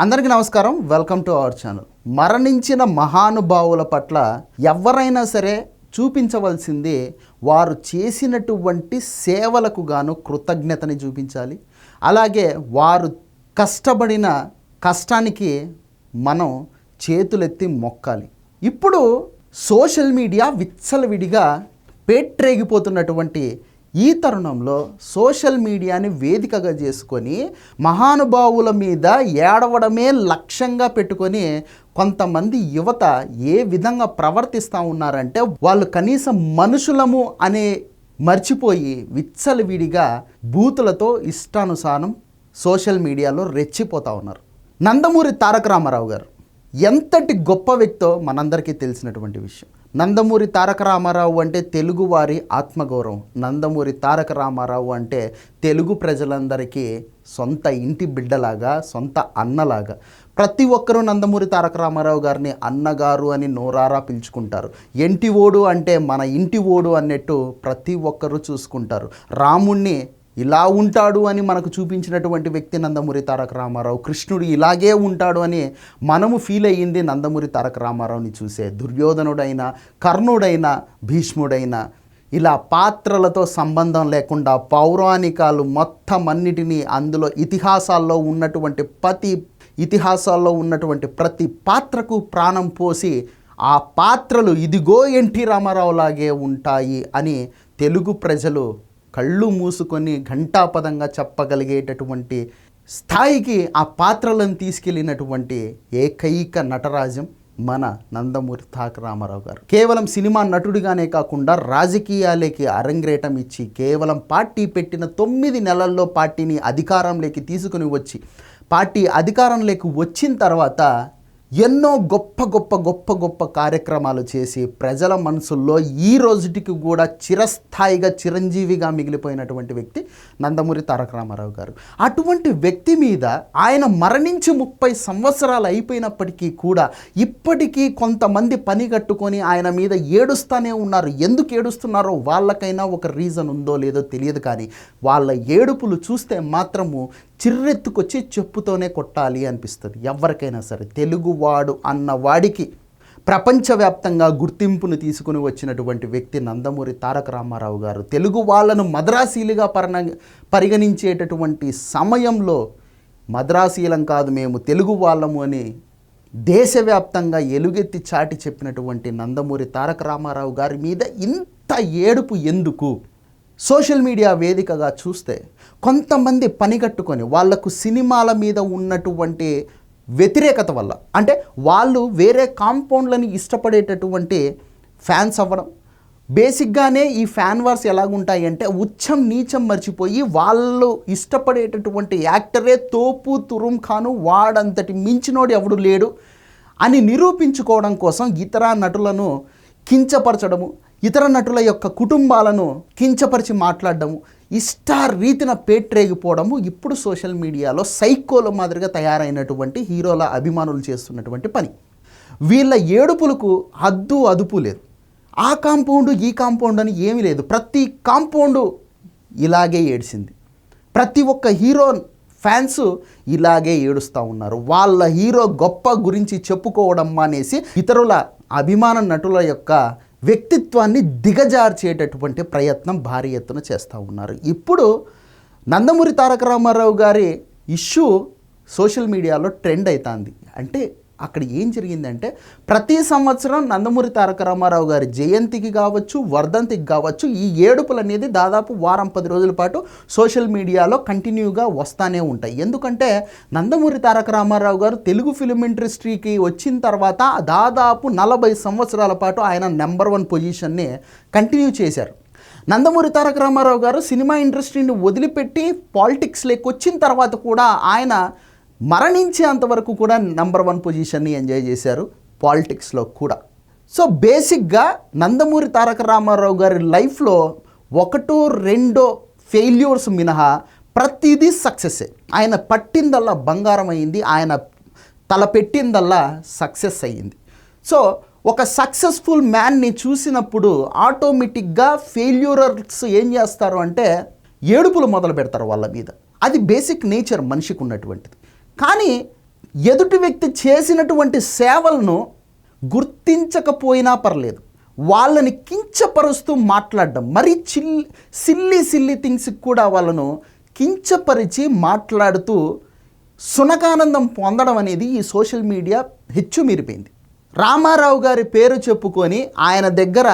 అందరికీ నమస్కారం. Welcome to our channel. మరణించిన మహానుభావుల పట్ల ఎవరైనా సరే చూపించవలసింది వారు చేసినటువంటి సేవలకు గాను కృతజ్ఞతని చూపించాలి. అలాగే వారు కష్టపడిన కష్టానికి మనం చేతులెత్తి మొక్కాలి. ఇప్పుడు సోషల్ మీడియా విచ్చలవిడిగా పేట్రేగిపోతున్నటువంటి ఈ తరుణంలో సోషల్ మీడియాని వేదికగా చేసుకొని మహానుభావుల మీద ఏడవడమే లక్ష్యంగా పెట్టుకొని కొంతమంది యువత ఏ విధంగా ప్రవర్తిస్తూ ఉన్నారంటే వాళ్ళు కనీసం మనుషులము అనే మర్చిపోయి విచ్చలవిడిగా బూతులతో ఇష్టానుసారం సోషల్ మీడియాలో రెచ్చిపోతూ ఉన్నారు. నందమూరి తారక రామారావు గారు ఎంతటి గొప్ప వ్యక్తో మనందరికీ తెలిసినటువంటి విషయం. నందమూరి తారక రామారావు అంటే తెలుగువారి ఆత్మగౌరవం. నందమూరి తారక రామారావు అంటే తెలుగు ప్రజలందరికీ సొంత ఇంటి బిడ్డలాగా, సొంత అన్నలాగా. ప్రతి ఒక్కరూ నందమూరి తారక రామారావు గారిని అన్నగారు అని నోరారా పిలుచుకుంటారు. ఎంటి ఓడు అంటే మన ఇంటి ఓడు అన్నట్టు ప్రతి ఒక్కరూ చూసుకుంటారు. రాముణ్ణి ఇలా ఉంటాడు అని మనకు చూపించినటువంటి వ్యక్తి నందమూరి తారక రామారావు. కృష్ణుడు ఇలాగే ఉంటాడు అని మనము ఫీల్ అయ్యింది నందమూరి తారక రామారావుని చూసే. దుర్యోధనుడైనా, కర్ణుడైనా, భీష్ముడైనా ఇలా పాత్రలతో సంబంధం లేకుండా పౌరాణికాలు మొత్తం అన్నిటినీ అందులో ఇతిహాసాల్లో ఉన్నటువంటి ప్రతి పాత్రకు ప్రాణం పోసి ఆ పాత్రలు ఇదిగో ఎన్టీ రామారావు లాగే ఉంటాయి అని తెలుగు ప్రజలు కళ్ళు మూసుకొని ఘంటాపదంగా చెప్పగలిగేటటువంటి స్థాయికి ఆ పాత్రలను తీసుకెళ్ళినటువంటి ఏకైక నటరాజం మన నందమూరి తారక రామారావు గారు. కేవలం సినిమా నటుడిగానే కాకుండా రాజకీయాలకి అరంగేటం ఇచ్చి కేవలం పార్టీ పెట్టిన 9 నెలల్లో పార్టీని అధికారంలోకి తీసుకుని వచ్చి పార్టీ అధికారంలోకి వచ్చిన తర్వాత ఎన్నో గొప్ప కార్యక్రమాలు చేసి ప్రజల మనసుల్లో ఈ రోజుటికి కూడా చిరస్థాయిగా చిరంజీవిగా మిగిలిపోయినటువంటి వ్యక్తి నందమూరి తారక రామారావు గారు. అటువంటి వ్యక్తి మీద ఆయన మరణించి 30 సంవత్సరాలు అయిపోయినప్పటికీ కూడా ఇప్పటికీ కొంతమంది పని కట్టుకొని ఆయన మీద ఏడుస్తూనే ఉన్నారు. ఎందుకు ఏడుస్తున్నారో వాళ్ళకైనా ఒక రీజన్ ఉందో లేదో తెలియదు, కానీ వాళ్ళ ఏడుపులు చూస్తే మాత్రము చిర్రెత్తుకొచ్చి చెప్పుతోనే కొట్టాలి అనిపిస్తుంది ఎవరికైనా సరే. తెలుగువాడు అన్నవాడికి ప్రపంచవ్యాప్తంగా గుర్తింపును తీసుకుని వచ్చినటువంటి వ్యక్తి నందమూరి తారక రామారావు గారు. తెలుగు వాళ్ళను మద్రాసీలుగా పరిగణించేటటువంటి సమయంలో మద్రాసీలం కాదు మేము తెలుగు వాళ్ళము అని దేశవ్యాప్తంగా ఎలుగెత్తి చాటి చెప్పినటువంటి నందమూరి తారక రామారావు గారి మీద ఇంత ఏడుపు ఎందుకు? సోషల్ మీడియా వేదికగా చూస్తే కొంతమంది పనిగట్టుకొని వాళ్లకు సినిమాల మీద ఉన్నటువంటి వ్యతిరేకత వల్ల, అంటే వాళ్ళు వేరే కాంపౌండ్లని ఇష్టపడేటటువంటి ఫ్యాన్స్ అవ్వడం. బేసిక్గానే ఈ ఫ్యాన్ వార్స్ ఎలాగుంటాయి అంటే ఉచ్చం నీచం మర్చిపోయి వాళ్ళు ఇష్టపడేటటువంటి యాక్టరే తోపు తురుం ఖాను వాడంతటి మించినోడు ఎవడు లేడు అని నిరూపించుకోవడం కోసం ఇతర నటులను కించపరచడము, ఇతర నటుల యొక్క కుటుంబాలను కించపరిచి మాట్లాడడము, ఇష్టారీతిన పేట్రేగిపోవడము ఇప్పుడు సోషల్ మీడియాలో సైకోల మాదిరిగా తయారైనటువంటి హీరోల అభిమానులు చేస్తున్నటువంటి పని. వీళ్ళ ఏడుపులకు హద్దు అదుపు లేదు. ఆ కాంపౌండ్ ఈ కాంపౌండ్ అని ఏమీ లేదు. ప్రతి కాంపౌండు ఇలాగే ఏడ్చింది. ప్రతి ఒక్క హీరో ఫ్యాన్స్ ఇలాగే ఏడుస్తూ ఉన్నారు. వాళ్ళ హీరో గొప్ప గురించి చెప్పుకోవడం మానేసి ఇతరుల అభిమాన నటుల యొక్క వ్యక్తిత్వాన్ని దిగజార్చేటటువంటి ప్రయత్నం భారీ ఎత్తున చేస్తూ ఉన్నారు. ఇప్పుడు నందమూరి తారక రామారావు గారి ఇష్యూ సోషల్ మీడియాలో ట్రెండ్ అవుతుంది. అంటే అక్కడ ఏం జరిగిందంటే ప్రతి సంవత్సరం నందమూరి తారక రామారావు గారి జయంతికి కావచ్చు, వర్ధంతికి కావచ్చు ఈ ఏడుపులు అనేది దాదాపు వారం 10 రోజుల పాటు సోషల్ మీడియాలో కంటిన్యూగా వస్తూనే ఉంటాయి. ఎందుకంటే నందమూరి తారక రామారావు గారు తెలుగు ఫిలిం ఇండస్ట్రీకి వచ్చిన తర్వాత దాదాపు 40 సంవత్సరాల పాటు ఆయన నెంబర్ 1 పొజిషన్ని కంటిన్యూ చేశారు. నందమూరి తారక రామారావు గారు సినిమా ఇండస్ట్రీని వదిలిపెట్టి పాలిటిక్స్లోకి వచ్చిన తర్వాత కూడా ఆయన మరణించేంతవరకు కూడా నెంబర్ 1 పొజిషన్ని ఎంజాయ్ చేశారు పాలిటిక్స్లో కూడా. సో బేసిక్గా నందమూరి తారక రామారావు గారి లైఫ్లో 1-2 ఫెయిల్యూర్స్ మినహా ప్రతిదీ సక్సెస్సే. ఆయన పట్టిందల్లా బంగారం అయింది, ఆయన తలపెట్టిందల్లా సక్సెస్ అయ్యింది. సో ఒక సక్సెస్ఫుల్ మ్యాన్ని చూసినప్పుడు ఆటోమేటిక్గా ఫెయిల్యూరర్స్ ఏం చేస్తారు అంటే ఏడుపులు మొదలు పెడతారు వాళ్ళ మీద. అది బేసిక్ నేచర్ మనిషికి ఉన్నటువంటిది. కానీ ఎదుటి వ్యక్తి చేసినటువంటి సేవలను గుర్తించకపోయినా పర్లేదు, వాళ్ళని కించపరుస్తూ మాట్లాడడం, మరీ సిల్లీ థింగ్స్కి కూడా వాళ్ళను కించపరిచి మాట్లాడుతూ సునకానందం పొందడం అనేది ఈ సోషల్ మీడియా హెచ్చుమీరిపోయింది. రామారావు గారి పేరు చెప్పుకొని ఆయన దగ్గర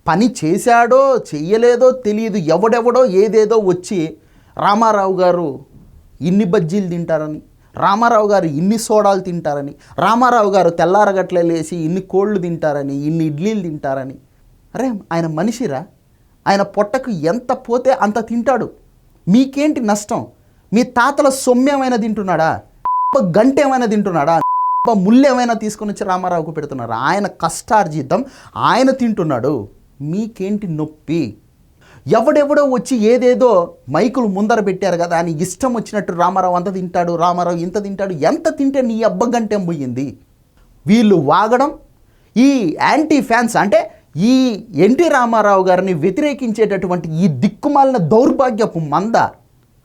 పని చేశాడో చెయ్యలేదో తెలియదు, ఎవడెవడో ఏదేదో వచ్చి రామారావు గారు ఇన్ని బజ్జీలు తింటారని, రామారావు గారు ఇన్ని సోడాలు తింటారని, రామారావు గారు తెల్లారగట్లే లేచి ఇన్ని కోళ్ళు తింటారని, ఇన్ని ఇడ్లీలు తింటారని. అరే ఆయన మనిషిరా, ఆయన పొట్టకు ఎంత పోతే అంత తింటాడు, మీకేంటి నష్టం? మీ తాతల సొమ్మేమైనా తింటున్నాడా? గంట ఏమైనా తింటున్నాడా? ముళ్ళేమైనా తీసుకొని వచ్చి రామారావుకు పెడుతున్నారా? ఆయన కష్టార్జితం ఆయన తింటున్నాడు, మీకేంటి నొప్పి? ఎవడెవడో వచ్చి ఏదేదో మైకులు ముందర పెట్టారు కదా అని ఇష్టం వచ్చినట్టు రామారావు అంత తింటాడు, రామారావు ఇంత తింటాడు, ఎంత తింటే నీ అబ్బగంటేం పోయింది? వీళ్ళు వాగడం, ఈ యాంటీ ఫ్యాన్స్ అంటే ఈ ఎన్టీ రామారావు గారిని వ్యతిరేకించేటటువంటి ఈ దిక్కుమాలిన దౌర్భాగ్యపు మంద,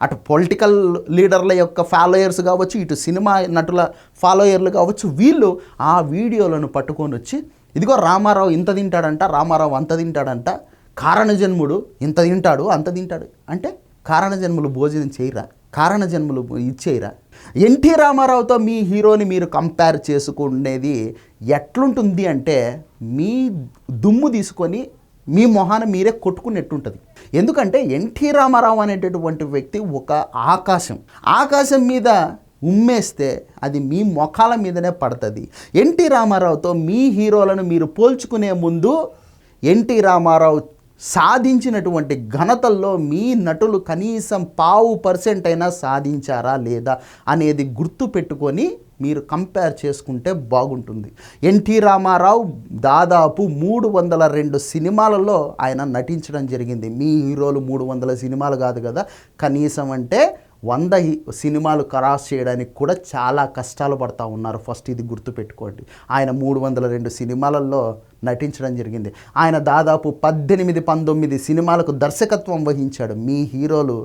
అటు పొలిటికల్ లీడర్ల యొక్క ఫాలోయర్స్ కావచ్చు, ఇటు సినిమా నటుల ఫాలోయర్లు కావచ్చు, వీళ్ళు ఆ వీడియోలను పట్టుకొని వచ్చి ఇదిగో రామారావు ఇంత తింటాడంట, రామారావు అంత తింటాడంట, కారణజన్ముడు ఇంత తింటాడు అంత తింటాడు అంటే కారణజన్ములు భోజనం చేయరా? కారణజన్ములు ఇచ్చేయరా? ఎన్టీ రామారావుతో మీ హీరోని మీరు కంపేర్ చేసుకునేది ఎట్లుంటుంది అంటే మీ దుమ్ము తీసుకొని మీ మొహాన మీరే కొట్టుకునేట్టుంటుంది. ఎందుకంటే ఎన్టీ రామారావు అనేటటువంటి వ్యక్తి ఒక ఆకాశం మీద ఉమ్మేస్తే అది మీ మొఖాల మీదనే పడుతుంది. ఎన్టీ రామారావుతో మీ హీరోలను మీరు పోల్చుకునే ముందు ఎన్టీ రామారావు సాధించినటువంటి ఘనతల్లో మీ నటులు కనీసం 0.5% అయినా సాధించారా లేదా అనేది గుర్తు పెట్టుకొని మీరు కంపేర్ చేసుకుంటే బాగుంటుంది. ఎన్టీ రామారావు దాదాపు 302 సినిమాలలో ఆయన నటించడం జరిగింది. మీ హీరోలు 300 సినిమాలు కాదు కదా, కనీసం అంటే 100 సినిమాలు క్రాస్ చేయడానికి కూడా చాలా కష్టాలు పడుతూ ఉన్నారు. ఫస్ట్ ఇది గుర్తుపెట్టుకోండి. ఆయన 302 సినిమాలలో నటించడం జరిగింది. ఆయన దాదాపు 18-19 సినిమాలకు దర్శకత్వం వహించాడు. మీ హీరోలు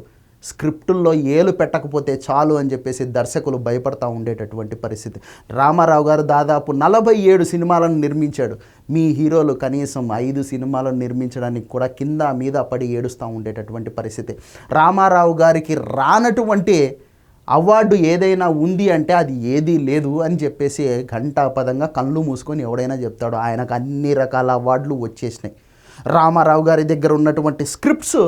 స్క్రిప్టుల్లో ఏలు పెట్టకపోతే చాలు అని చెప్పేసి దర్శకులు భయపడతా ఉండేటటువంటి పరిస్థితి. రామారావు గారు దాదాపు 47 సినిమాలను నిర్మించాడు. మీ హీరోలు కనీసం 5 సినిమాలను నిర్మించడానికి కూడా కింద మీద పడి ఏడుస్తూ ఉండేటటువంటి పరిస్థితి. రామారావు గారికి రానటువంటి అవార్డు ఏదైనా ఉంది అంటే అది ఏదీ లేదు అని చెప్పేసి ఘంటాపదంగా కళ్ళు మూసుకొని ఎవడైనా చెప్తాడు. ఆయనకు అన్ని రకాల అవార్డులు వచ్చేసినాయి. రామారావు గారి దగ్గర ఉన్నటువంటి స్క్రిప్ట్స్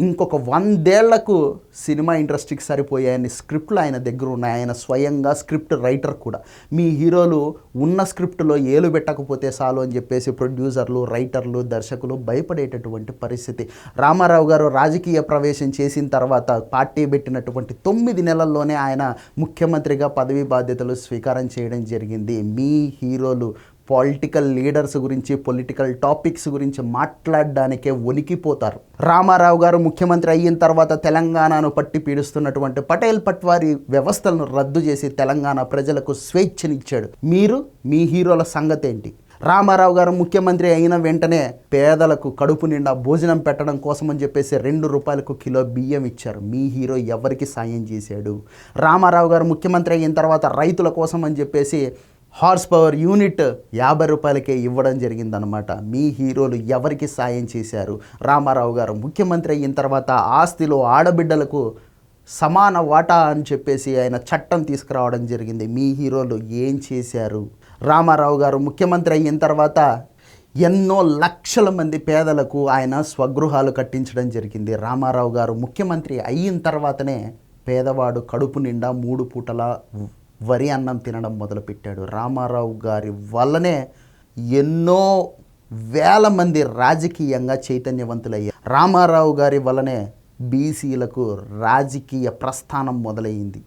ఇంకొక 100 ఏళ్లకు సినిమా ఇండస్ట్రీకి సరిపోయాయని స్క్రిప్ట్లు ఆయన దగ్గర ఉన్నాయి. ఆయన స్వయంగా స్క్రిప్ట్ రైటర్ కూడా. మీ హీరోలు ఉన్న స్క్రిప్ట్లో ఏలు పెట్టకపోతే చాలు అని చెప్పేసి ప్రొడ్యూసర్లు, రైటర్లు, దర్శకులు భయపడేటటువంటి పరిస్థితి. రామారావు గారు రాజకీయ ప్రవేశం చేసిన తర్వాత పార్టీ పెట్టినటువంటి 9 నెలల్లోనే ఆయన ముఖ్యమంత్రిగా పదవి బాధ్యతలు స్వీకారం చేయడం జరిగింది. మీ హీరోలు పొలిటికల్ లీడర్స్ గురించి, పొలిటికల్ టాపిక్స్ గురించి మాట్లాడడానికే వణికిపోతారు. రామారావు గారు ముఖ్యమంత్రి అయిన తర్వాత తెలంగాణను పట్టి పీడిస్తున్నటువంటి పటేల్ పట్వారీ వ్యవస్థలను రద్దు చేసి తెలంగాణ ప్రజలకు స్వేచ్ఛనిచ్చాడు. మీరు మీ హీరోల సంగతి ఏంటి? రామారావు గారు ముఖ్యమంత్రి అయిన వెంటనే పేదలకు కడుపు నిండా భోజనం పెట్టడం కోసం అని చెప్పేసి 2 రూపాయలకు కిలో బియ్యం ఇచ్చారు. మీ హీరో ఎవరికి సాయం చేశాడు? రామారావు గారు ముఖ్యమంత్రి అయిన తర్వాత రైతుల కోసం అని చెప్పేసి హార్స్ పవర్ యూనిట్ 50 రూపాయలకే ఇవ్వడం జరిగిందనమాట. మీ హీరోలు ఎవరికి సాయం చేశారు? రామారావు గారు ముఖ్యమంత్రి అయిన తర్వాత ఆస్తిలో ఆడబిడ్డలకు సమాన వాటా అని చెప్పేసి ఆయన చట్టం తీసుకురావడం జరిగింది. మీ హీరోలు ఏం చేశారు? రామారావు గారు ముఖ్యమంత్రి అయిన తర్వాత ఎన్నో లక్షల మంది పేదలకు ఆయన స్వగృహాలు కట్టించడం జరిగింది. రామారావు గారు ముఖ్యమంత్రి అయిన తర్వాతనే పేదవాడు కడుపు నిండా 3 పూటల వరి అన్నం తినడం మొదలుపెట్టాడు. రామారావు గారి వల్లనే ఎన్నో వేల మంది రాజకీయంగా చైతన్యవంతులయ్యారు. రామారావు గారి వల్లనే బీసీలకు రాజకీయ ప్రస్థానం మొదలైంది.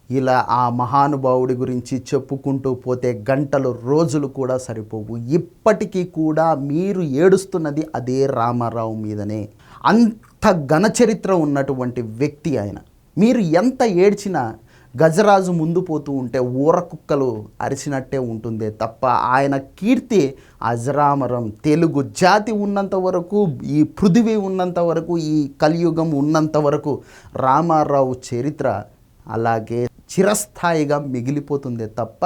ఇలా ఆ మహానుభావుడి గురించి చెప్పుకుంటూ పోతే గంటలు రోజులు కూడా సరిపోవు. ఇప్పటికీ కూడా మీరు ఏడుస్తున్నది అదే రామారావు మీదనే. అంత ఘనచరిత్ర ఉన్నటువంటి వ్యక్తి ఆయన. మీరు ఎంత ఏడ్చినా గజరాజు ముందు పోతూ ఉంటే ఊర కుక్కలు అరిచినట్టే ఉంటుందే తప్ప ఆయన కీర్తి అజరామరం. తెలుగు జాతి ఉన్నంత వరకు, ఈ పృథివీ ఉన్నంత వరకు, ఈ కలియుగం ఉన్నంత వరకు రామారావు చరిత్ర అలాగే చిరస్థాయిగా మిగిలిపోతుందే తప్ప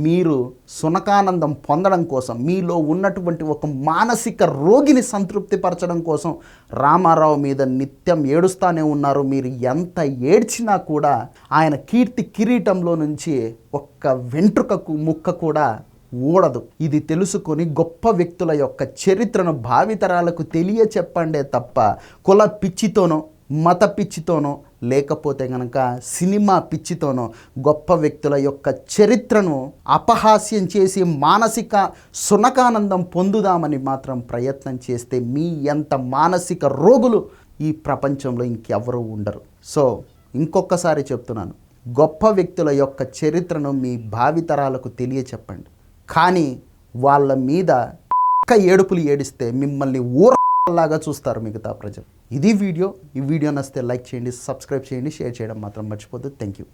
మీరు సునకానందం పొందడం కోసం, మీలో ఉన్నటువంటి ఒక మానసిక రోగిని సంతృప్తిపరచడం కోసం రామారావు మీద నిత్యం ఏడుస్తూనే ఉన్నారు. మీరు ఎంత ఏడ్చినా కూడా ఆయన కీర్తి కిరీటంలో నుంచి ఒక్క వెంట్రుకకు ముక్క కూడా ఊడదు. ఇది తెలుసుకొని గొప్ప వ్యక్తుల యొక్క చరిత్రను భావితరాలకు తెలియచెప్పండే తప్ప కుల పిచ్చితోనో, మత పిచ్చితోనో, లేకపోతే కనుక సినిమా పిచ్చితోనో గొప్ప వ్యక్తుల యొక్క చరిత్రను అపహాస్యం చేసి మానసిక సునకానందం పొందుదామని మాత్రం ప్రయత్నం చేస్తే మీ ఎంత మానసిక రోగులు ఈ ప్రపంచంలో ఇంకెవరూ ఉండరు. సో ఇంకొకసారి చెప్తున్నాను, గొప్ప వ్యక్తుల యొక్క చరిత్రను మీ భావితరాలకు తెలియచెప్పండి. కానీ వాళ్ళ మీద ఏడుపులు ఏడిస్తే మిమ్మల్ని ఊరలాగా చూస్తారు మిగతా ప్రజలు. ఇది వీడియో. ఈ వీడియో నచ్చితే లైక్ చేయండి, సబ్స్క్రైబ్ చేయండి, షేర్ చేయడం మాత్రం మర్చిపోద్దు. Thank you.